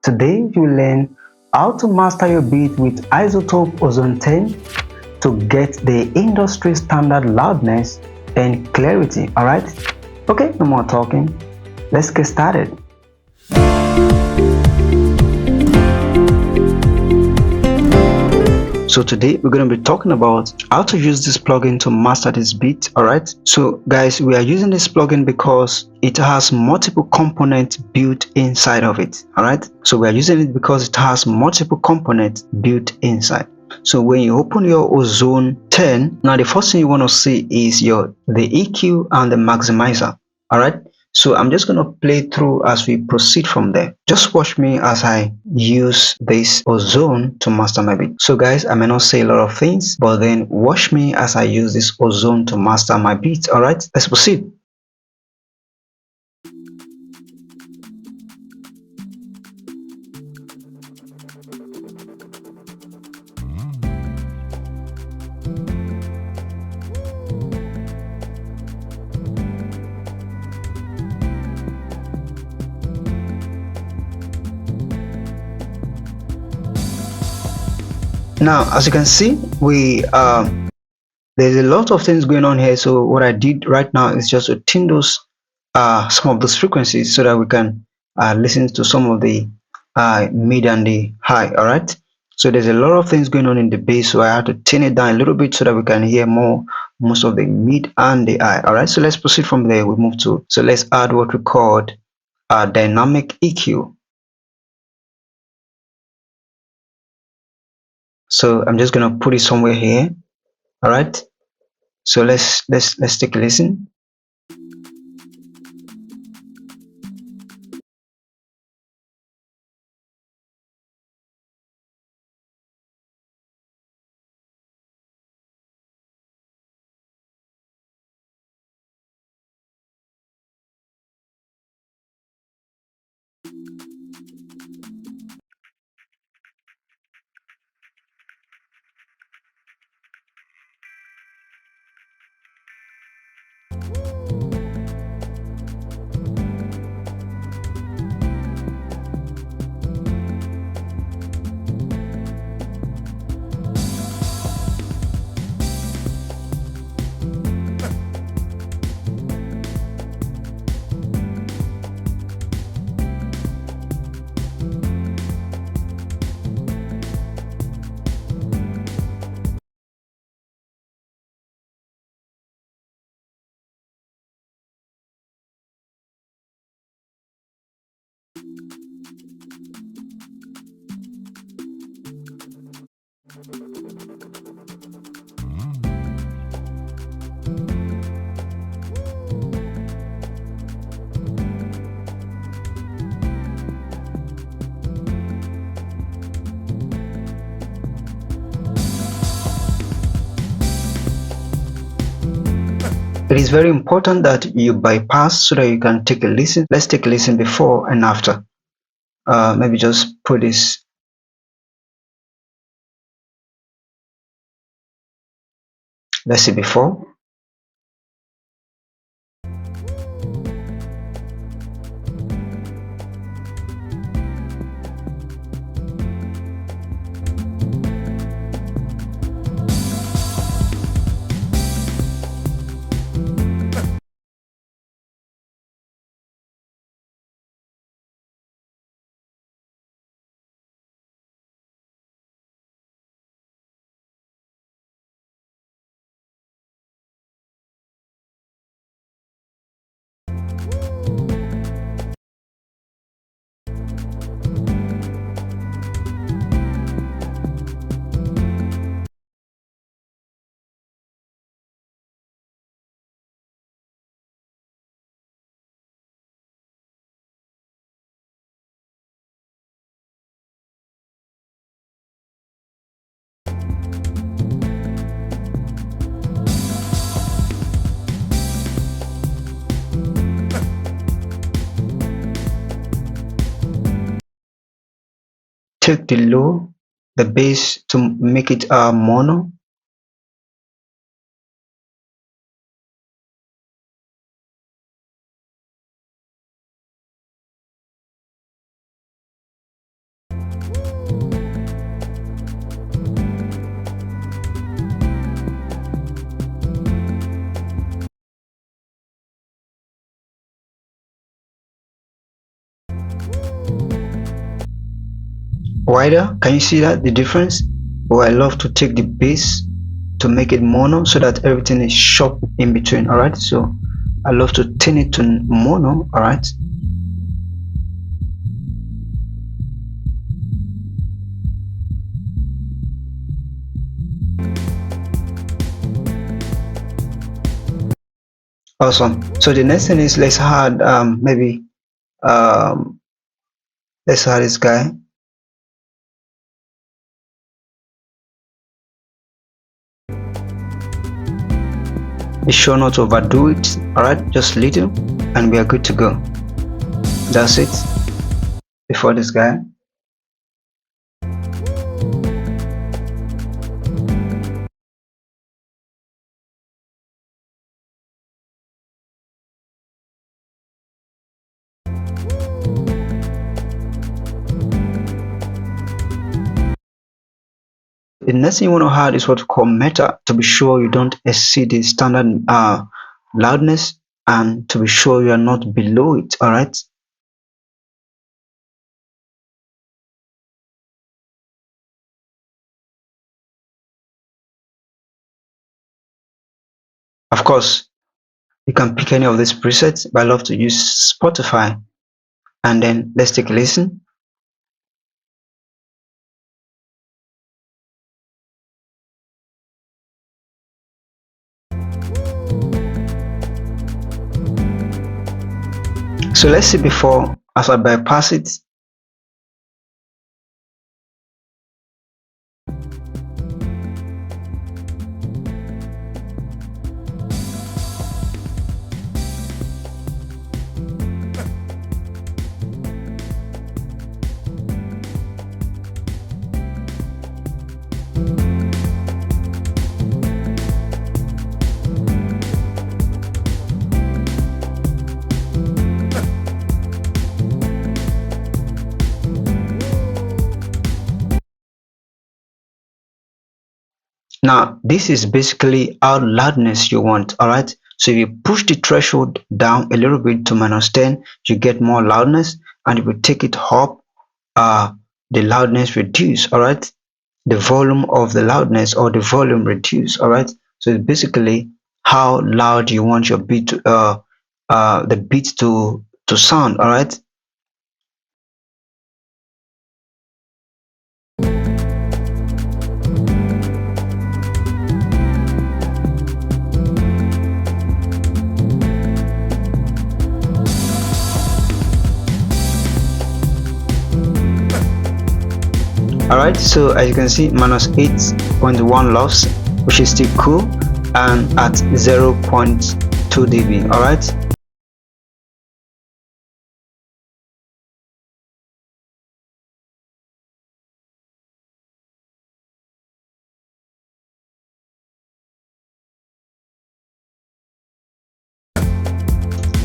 Today you learn how to master your beat with Izotope Ozone 10 to get the industry standard loudness and clarity. Alright? Okay, no more talking. Let's get started. So today we're going to be talking about how to use this plugin to master this beat. Alright, so guys, we are using this plugin because it has multiple components built inside of it. Alright, so we are using it because it has multiple components built inside. So when you open your Ozone 10, now the first thing you want to see is the EQ and the maximizer. Alright, so I'm just going to play through as we proceed from there. Just watch me as I use this Ozone to master my beat. So guys, I may not say a lot of things, but then watch me as I use this Ozone to master my beat. Alright, let's proceed. Now, as you can see, there's a lot of things going on here. So what I did right now is just to tune those some of those frequencies so that we can listen to some of the mid and the high. All right. So there's a lot of things going on in the bass, so I have to tune it down a little bit so that we can hear most of the mid and the high. All right. So let's proceed from there. We move to, so let's add what we called dynamic EQ. So I'm just gonna put it somewhere here. All right. So let's take a listen. It is very important that you bypass so that you can take a listen. Let's take a listen before and after. Maybe just put this. Let's see before. Take the low, the bass to make it mono. Wider, can you see that the difference? Oh, I love to take the bass to make it mono so that everything is sharp in between. All right, so I love to turn it to mono. All right. Awesome. So the next thing is let's add maybe um let's add this guy. Be sure not to overdo it. All right, just little, and we are good to go. That's it. Before this guy. The next thing you want to add is what we call meta to be sure you don't exceed the standard loudness and to be sure you are not below it. All right. Of course, you can pick any of these presets, but I love to use Spotify. And then let's take a listen. So let's see before as I bypass it. Now, this is basically how loudness you want, all right? So if you push the threshold down a little bit to -10, you get more loudness, and if you take it up, the loudness reduce, all right? The volume of the loudness or the volume reduce, all right? So it's basically how loud you want your beat, the beat to sound, all right? Alright, so as you can see, -8.1 loss, which is still cool, and at 0.2 dB. Alright.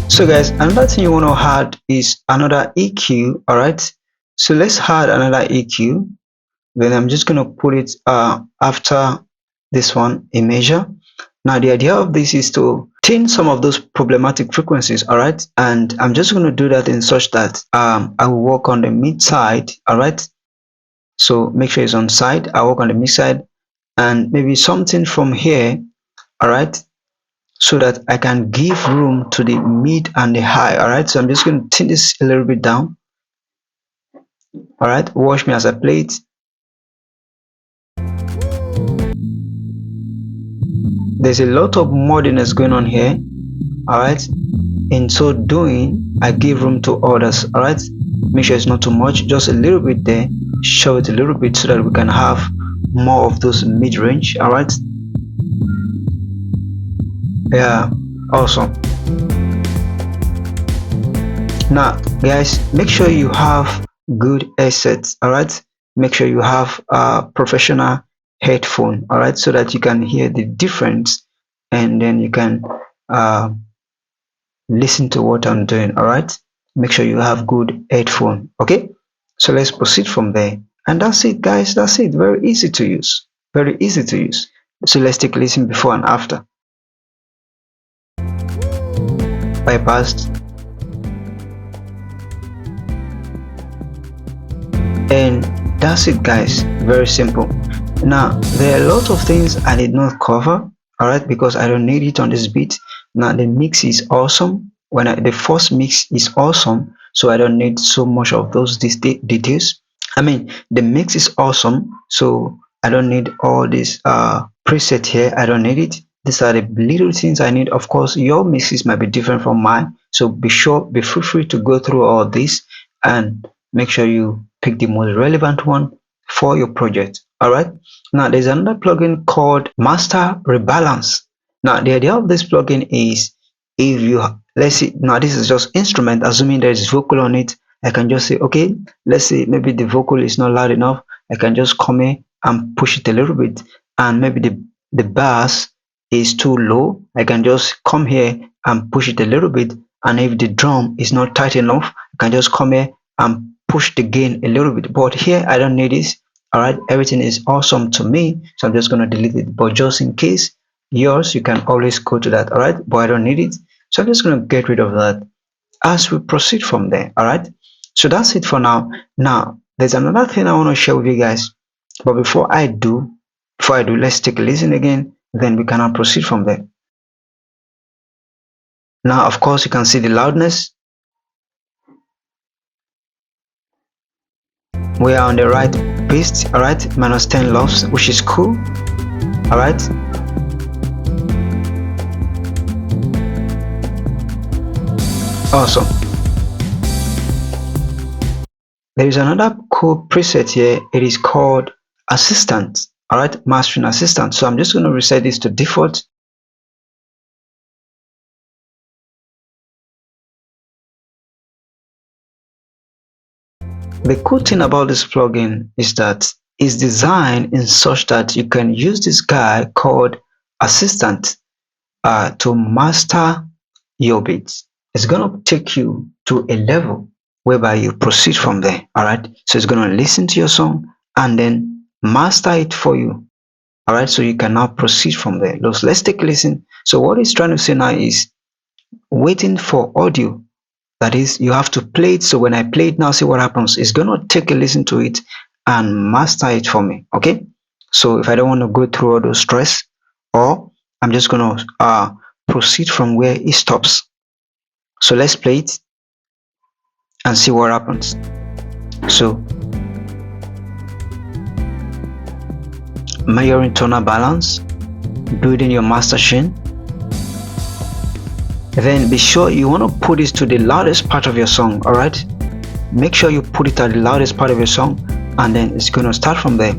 So guys, another thing you want to add is another EQ. Alright, so let's add another EQ. Then I'm just gonna put it after this one, a measure. Now the idea of this is to tune some of those problematic frequencies, all right? And I'm just going to do that in such that I will work on the mid side, all right? So make sure it's on side. I work on the mid side and maybe something from here, all right? So that I can give room to the mid and the high, all right? So I'm just going to tune this a little bit down, all right? Watch me as I play it. There's a lot of muddiness going on here, all right? In so doing, I give room to others, all right? Make sure it's not too much, just a little bit there. Show it a little bit so that we can have more of those mid-range, all right? Yeah, awesome. Now guys, make sure you have good headsets, all right? Make sure you have a professional headphone, all right, so that you can hear the difference and then you can listen to what I'm doing, all right? Make sure you have good headphone. Okay, so let's proceed from there. And that's it, guys. That's it. Very easy to use. Very easy to use. So let's take a listen before and after. Bypassed. And that's it, guys. Very simple. Now there are a lot of things I did not cover, all right, because I don't need it on this beat. Now the mix is awesome. The first mix is awesome, so I don't need so much of those details. I mean, the mix is awesome, so I don't need all this preset here. I don't need it. These are the little things I need. Of course, your mixes might be different from mine, so be free to go through all this and make sure you pick the most relevant one for your project. All right. Now there's another plugin called Master Rebalance. Now the idea of this plugin is, if you, let's see, now this is just instrument, assuming there is vocal on it, I can just say, okay, let's say maybe the vocal is not loud enough. I can just come here and push it a little bit, and maybe the bass is too low. I can just come here and push it a little bit, and if the drum is not tight enough, I can just come here and push the gain a little bit. But here I don't need this. All right, everything is awesome to me, so I'm just going to delete it. But just in case yours, you can always go to that. All right, but I don't need it, so I'm just going to get rid of that as we proceed from there. All right, so that's it for now. Now there's another thing I want to share with you guys, but before I do, let's take a listen again, then we can proceed from there. Now of course you can see the loudness. We are on the right pace. All right, -10 loss, which is cool. All right, awesome. There is another cool preset here. It is called Assistant. All right, Mastering Assistant. So I'm just going to reset this to default. The cool thing about this plugin is that it's designed in such that you can use this guy called Assistant to master your beats. It's going to take you to a level whereby you proceed from there. All right, so it's going to listen to your song and then master it for you. All right, so you can now proceed from there. Let's take a listen. So what it's trying to say now is waiting for audio. That is, you have to play it. So when I play it now, see what happens. It's going to take a listen to it and master it for me. Okay, so if I don't want to go through all those stress, or I'm just going to proceed from where it stops. So let's play it and see what happens. So measuring tonal balance, building your master chain. Then be sure you want to put this to the loudest part of your song. All right, make sure you put it at the loudest part of your song, and then it's going to start from there.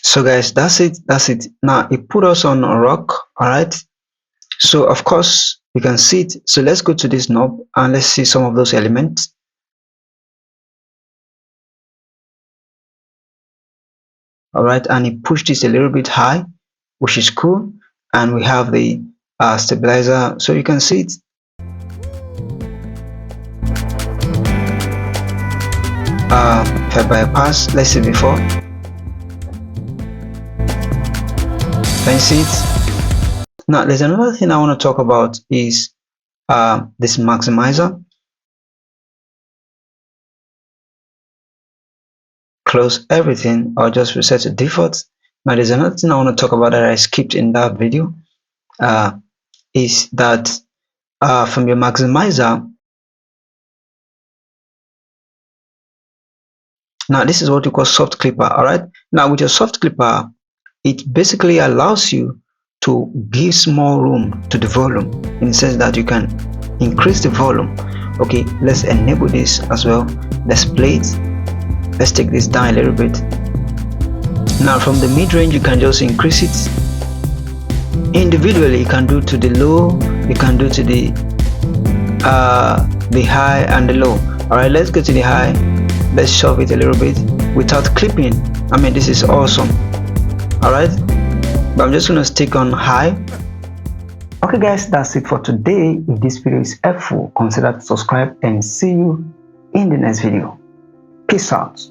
So guys, that's it. Now it put us on rock. All right, so of course you can see it. So let's go to this knob and let's see some of those elements. All right, and it pushed this a little bit high, which is cool. And we have the stabilizer, so you can see it. If I bypass, let's see before. Can you see it? Now there's another thing I want to talk about is this maximizer. Close everything or just reset to default. Now there's another thing I want to talk about that I skipped in that video, is that from your maximizer, now this is what we call soft clipper. All right, now with your soft clipper, it basically allows you to give small room to the volume, in the sense that you can increase the volume. Okay, let's enable this as well. Let's play it. Let's take this down a little bit. Now from the mid-range, you can just increase it individually. You can do to the low, you can do to the high and the low. All right, let's go to the high. Let's shove it a little bit without clipping. I mean, this is awesome. All right, but I'm just going to stick on high. Okay guys, that's it for today. If this video is helpful, consider to subscribe and see you in the next video. Peace out.